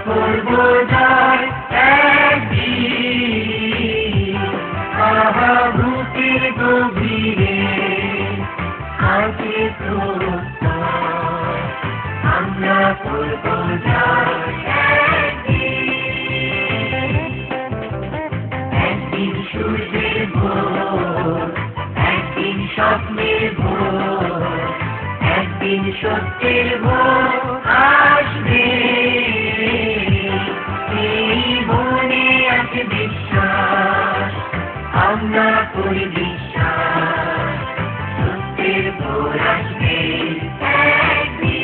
করব জয় একদিন। আহা বুকের গভীরে আছে প্রত্যয়, আমরা করব জয় একদিন। একদিন সূর্যের ভোর, একদিন স্বপ্নের ভোর, একদিন সত্যের ভোর আসবে। এই মনে আছে বিশ্বাস, আমরা করি বিশ্বাস, সত্যের ভোর আসবে একদিন।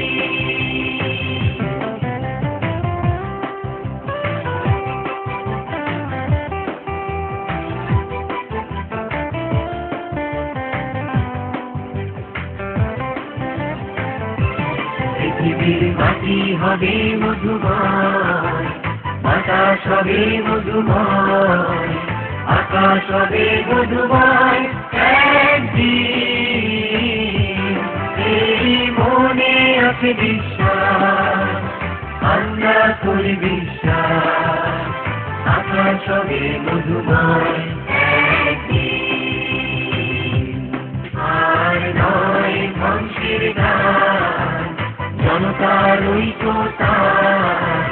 পৃথিবীর মাটি হবে মধুময়, বাতাস হবে মধুময়, আকাশ হবে মধুময় একদিন। এই মনে আছে বিশ্বাস, আমরা করি বিশ্বাস, আকাশ হবে মধুময় একদিন। আর নয় ধ্বংসের গান, জনতার ঐক্যতান,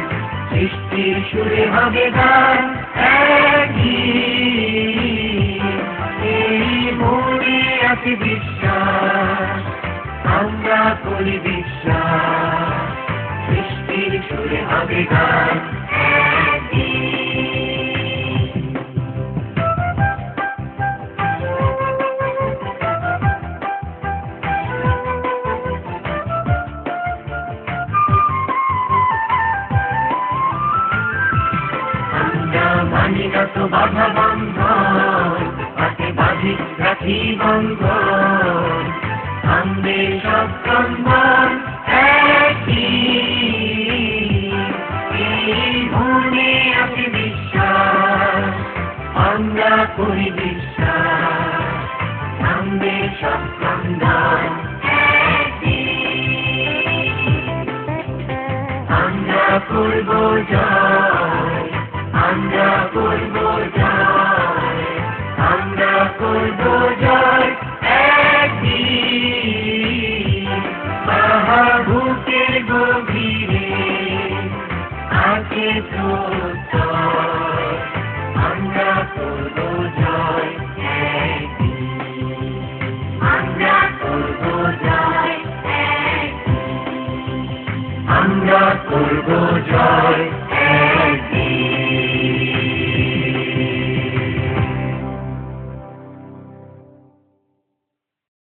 সৃষ্টির সুরে হবে গান একদিন। এই মনে আছে বিশ্বাস, আমরা করি বিশ্বাস, সৃষ্টির সুরে হবে গান একদিন। মানি না তো বাধা বন্ধন, হাতে বাঁধি রাখি বন্ধন, থামবে সব ক্রন্দন একদিন। এই মনে আছে বিশ্বাস, আমরা করি বিশ্বাস, থামবে সব ক্রন্দন একদিন। আমরা করব জয়, আমরা করব জয়, আমরা করব জয় একদিন। আহা বুকের গভীরে আছে প্রত্যয়, আমরা করব জয় একদিন। আমরা করব জয় একদিন, আমরা করব জয়।